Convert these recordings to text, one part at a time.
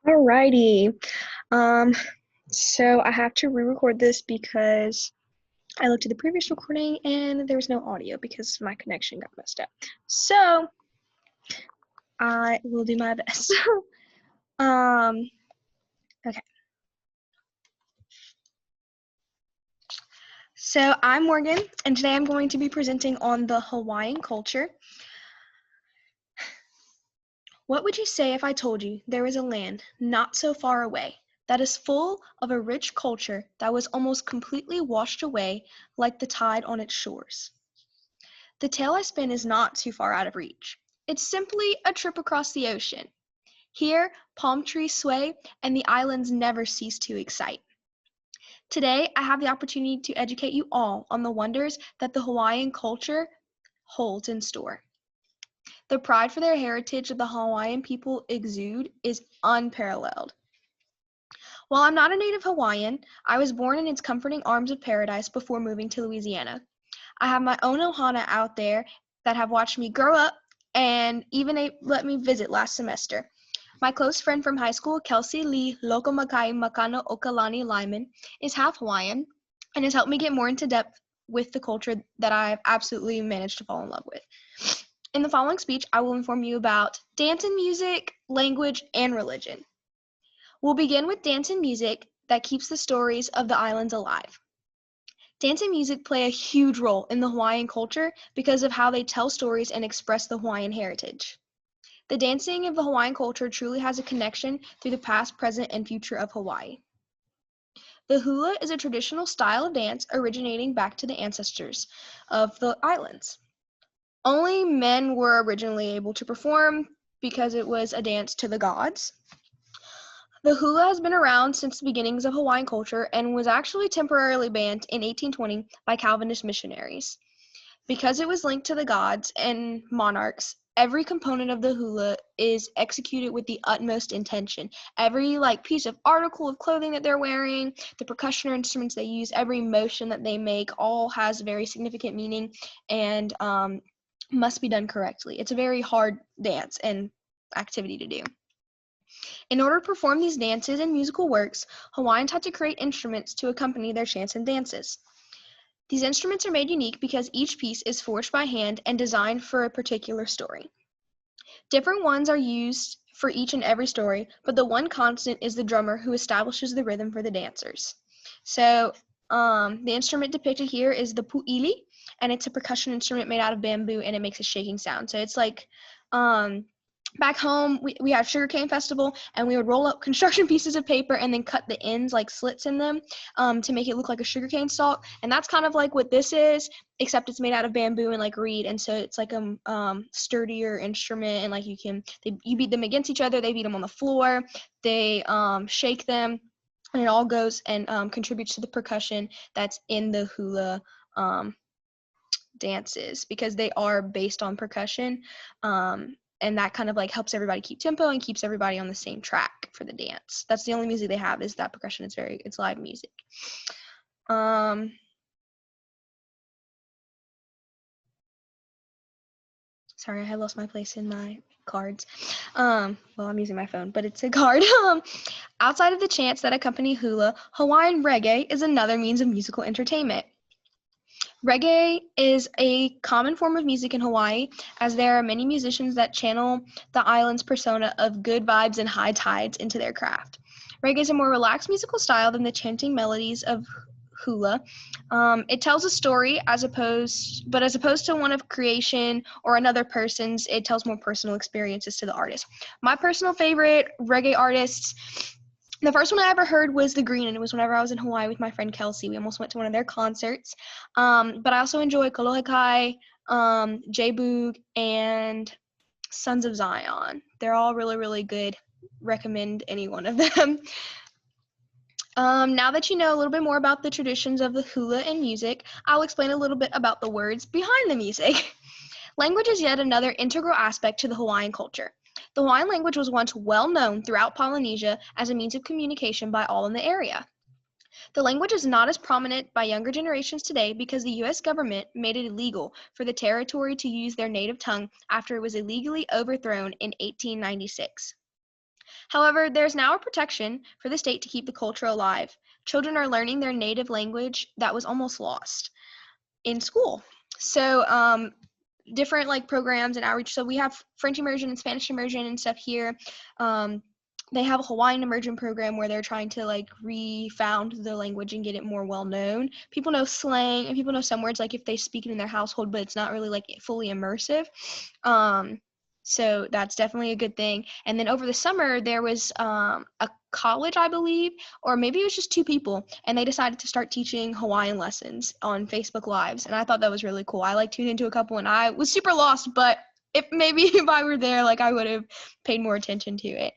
Alrighty. Um, so I have to re-record this because I looked at the previous recording and there was no audio because my connection got messed up. So I will do my best. um, okay. So I'm Morgan, and today I'm going to be presenting on the Hawaiian culture. What would you say if I told you there is a land not so far away that is full of a rich culture that was almost completely washed away like the tide on its shores? The tale I spin is not too far out of reach. It's simply a trip across the ocean. Here, palm trees sway and the islands never cease to excite. Today, I have the opportunity to educate you all on the wonders that the Hawaiian culture holds in store. The pride for their heritage that the Hawaiian people exude is unparalleled. While I'm not a native Hawaiian, I was born in its comforting arms of paradise before moving to Louisiana. I have my own ohana out there that have watched me grow up and even let me visit last semester. My close friend from high school, Kelsey Lee Lokomakai Makano Okalani Lyman, is half Hawaiian and has helped me get more into depth with the culture that I've absolutely managed to fall in love with. In the following speech, I will inform you about dance and music, language, and religion. We'll begin with dance and music that keeps the stories of the islands alive. Dance and music play a huge role in the Hawaiian culture because of how they tell stories and express the Hawaiian heritage. The dancing of the Hawaiian culture truly has a connection through the past, present, and future of Hawaii. The hula is a traditional style of dance originating back to the ancestors of the islands. Only men were originally able to perform because it was a dance to the gods. The hula has been around since the beginnings of Hawaiian culture and was actually temporarily banned in 1820 by Calvinist missionaries. Because it was linked to the gods and monarchs, every component of the hula is executed with the utmost intention. Every piece of article of clothing that they're wearing, the percussion or instruments they use, every motion that they make, all has very significant meaning and must be done correctly. It's a very hard dance and activity to do. In order to perform these dances and musical works, Hawaiians had to create instruments to accompany their chants and dances. These instruments are made unique because each piece is forged by hand and designed for a particular story. Different ones are used for each and every story, but the one constant is the drummer who establishes the rhythm for the dancers. So the instrument depicted here is the pu'ili, and it's a percussion instrument made out of bamboo, and it makes a shaking sound. So it's like back home, we have sugarcane festival, and we would roll up construction pieces of paper and then cut the ends like slits in them to make it look like a sugarcane stalk. And that's kind of like what this is, except it's made out of bamboo and reed, and so it's like a sturdier instrument. And you beat them against each other. They beat them on the floor. They shake them, and it all goes and contributes to the percussion that's in the hula dances because they are based on percussion. And that kind of helps everybody keep tempo and keeps everybody on the same track for the dance. That's the only music they have is that percussion. It's live music. Sorry, I lost my place in my cards. Well, I'm using my phone, but it's a card. Outside of the chants that accompany hula, Hawaiian reggae is another means of musical entertainment. Reggae is a common form of music in Hawaii, as there are many musicians that channel the island's persona of good vibes and high tides into their craft. Reggae is a more relaxed musical style than the chanting melodies of hula. It tells a story as opposed to one of creation or another person's, it tells more personal experiences to the artist. My personal favorite reggae artists, the first one I ever heard was The Green, and it was whenever I was in Hawaii with my friend Kelsey. We almost went to one of their concerts. But I also enjoy Kolohekai, J-Boog, and Sons of Zion. They're all really, really good. Recommend any one of them. Now that you know a little bit more about the traditions of the hula and music, I'll explain a little bit about the words behind the music. Language is yet another integral aspect to the Hawaiian culture. The Hawaiian language was once well known throughout Polynesia as a means of communication by all in the area. The language is not as prominent by younger generations today because the U.S. government made it illegal for the territory to use their native tongue after it was illegally overthrown in 1896. However, there's now a protection for the state to keep the culture alive. Children are learning their native language that was almost lost in school. So, different like programs and outreach. So we have French immersion and Spanish immersion and stuff here. They have a Hawaiian immersion program where they're trying to like refound the language and get it more well known. People know slang and people know some words like if they speak it in their household, but it's not really like fully immersive. So that's definitely a good thing. And then over the summer, there was a college, I believe, or maybe it was just two people, and they decided to start teaching Hawaiian lessons on Facebook Lives. And I thought that was really cool. I like tuned into a couple, and I was super lost, but if I were there, like I would have paid more attention to it.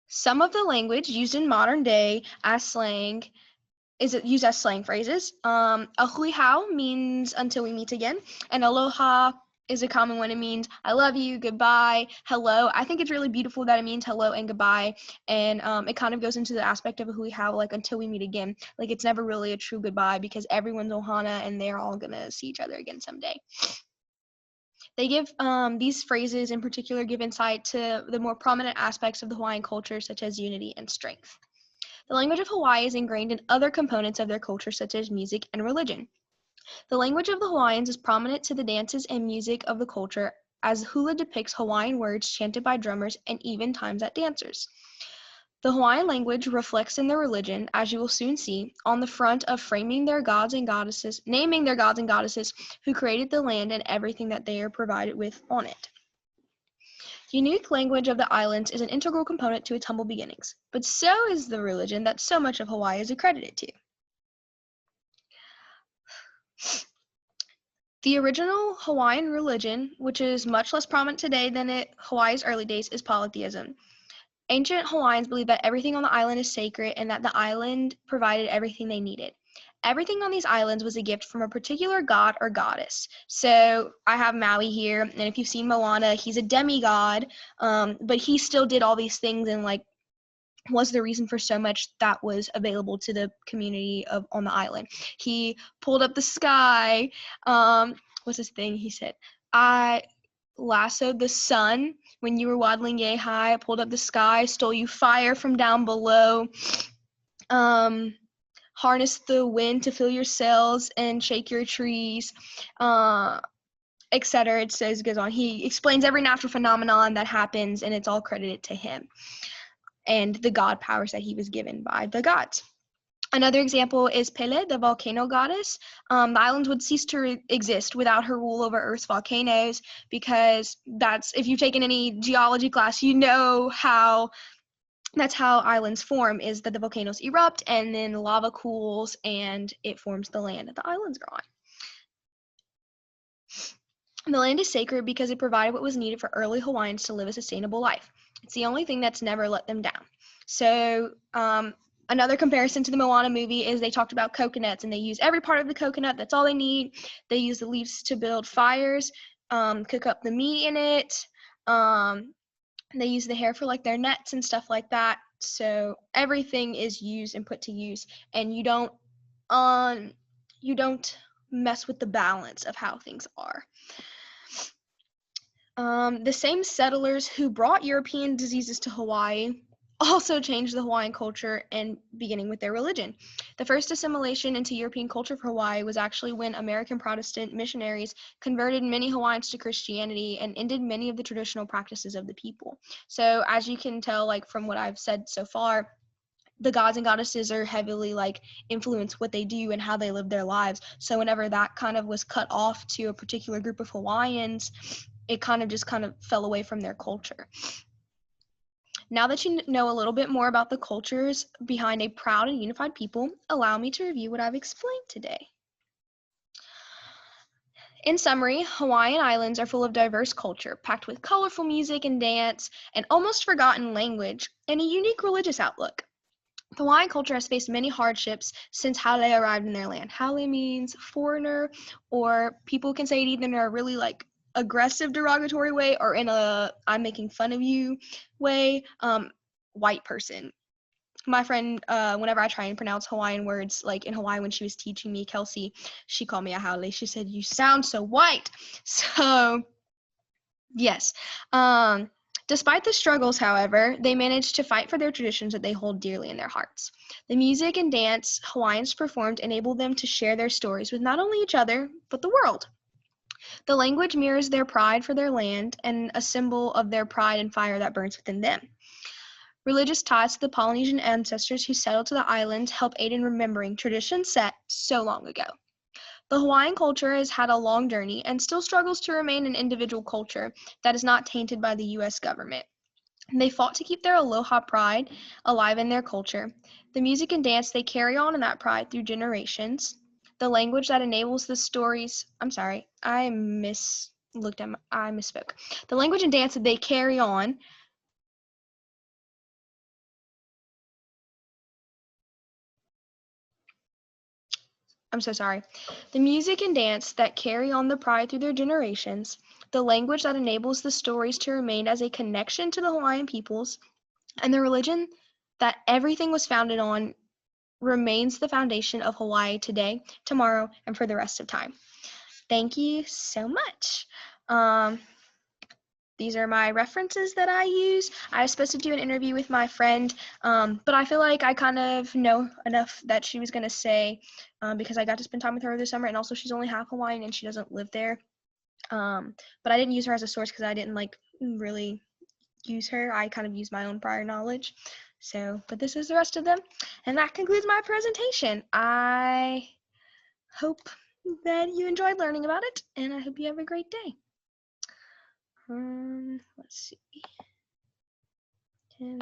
Some of the language used in modern day as slang is it used as slang phrases. A hui hao means until we meet again, and aloha is a common one. It means I love you, goodbye, hello. I think it's really beautiful that it means hello and goodbye, and it kind of goes into the aspect of a hui hao, like until we meet again. Like it's never really a true goodbye because everyone's ohana and they're all gonna see each other again someday. They give these phrases in particular give insight to the more prominent aspects of the Hawaiian culture, such as unity and strength. The language of Hawaii is ingrained in other components of their culture, such as music and religion. The language of the Hawaiians is prominent to the dances and music of the culture, as hula depicts Hawaiian words chanted by drummers and even times at dancers. The Hawaiian language reflects in their religion, as you will soon see, on the front of naming their gods and goddesses who created the land and everything that they are provided with on it. The unique language of the islands is an integral component to its humble beginnings, but so is the religion that so much of Hawaii is accredited to. The original Hawaiian religion, which is much less prominent today than in Hawaii's early days, is polytheism. Ancient Hawaiians believed that everything on the island is sacred and that the island provided everything they needed. Everything on these islands was a gift from a particular god or goddess. So I have Maui here, and if you've seen Moana, he's a demigod, but he still did all these things and like was the reason for so much that was available to the community on the island. He pulled up the sky. What's his thing? He said, I lassoed the sun when you were waddling yay high, pulled up the sky, stole you fire from down below, harnessed the wind to fill your sails and shake your trees, etc. It says, goes on. He explains every natural phenomenon that happens, and it's all credited to him and the god powers that he was given by the gods. Another example is Pele, the volcano goddess. The islands would cease to exist without her rule over Earth's volcanoes, because if you've taken any geology class, you know that's how islands form, is that the volcanoes erupt and then lava cools and it forms the land that the islands are on. The land is sacred because it provided what was needed for early Hawaiians to live a sustainable life. It's the only thing that's never let them down. So another comparison to the Moana movie is they talked about coconuts, and they use every part of the coconut. That's all they need. They use the leaves to build fires, cook up the meat in it. They use the hair for like their nets and stuff like that. So everything is used and put to use, and you don't mess with the balance of how things are. The same settlers who brought European diseases to Hawaii also changed the Hawaiian culture, and beginning with their religion. The first assimilation into European culture for Hawaii was actually when American Protestant missionaries converted many Hawaiians to Christianity and ended many of the traditional practices of the people. So as you can tell, like from what I've said so far, the gods and goddesses are heavily like influence what they do and how they live their lives. So whenever that kind of was cut off to a particular group of Hawaiians, it kind of fell away from their culture. Now that you know a little bit more about the cultures behind a proud and unified people, allow me to review what I've explained today. In summary, Hawaiian Islands are full of diverse culture, packed with colorful music and dance, an almost forgotten language, and a unique religious outlook. The Hawaiian culture has faced many hardships since Hale arrived in their land. Hale means foreigner, or people can say it either in a really like aggressive derogatory way or in a I'm making fun of you way. White person. My friend, whenever I try and pronounce Hawaiian words, like in Hawaii when she was teaching me, Kelsey, she called me a haole. She said, "You sound so white." So Yes. Despite the struggles, however, they managed to fight for their traditions that they hold dearly in their hearts. The music and dance Hawaiians performed enabled them to share their stories with not only each other, but the world. The language mirrors their pride for their land and a symbol of their pride and fire that burns within them. Religious ties to the Polynesian ancestors who settled to the island help aid in remembering traditions set so long ago. The Hawaiian culture has had a long journey and still struggles to remain an individual culture that is not tainted by the U.S. government. They fought to keep their aloha pride alive in their culture. The music and dance they carry on in that pride through generations. The language that enables the stories. I'm sorry, I misspoke. The language and dance that they carry on. I'm so sorry. The music and dance that carry on the pride through their generations. The language that enables the stories to remain as a connection to the Hawaiian peoples, and the religion that everything was founded on remains the foundation of Hawaii today, tomorrow, and for the rest of time. Thank you so much. Um, these are my references that I use. I was supposed to do an interview with my friend, but I feel like I kind of know enough that she was going to say, because I got to spend time with her this summer, and also she's only half Hawaiian and she doesn't live there. But I didn't use her as a source because I didn't like really use her. I kind of used my own prior knowledge. So, but this is the rest of them. And that concludes my presentation. I hope that you enjoyed learning about it, and I hope you have a great day. Let's see.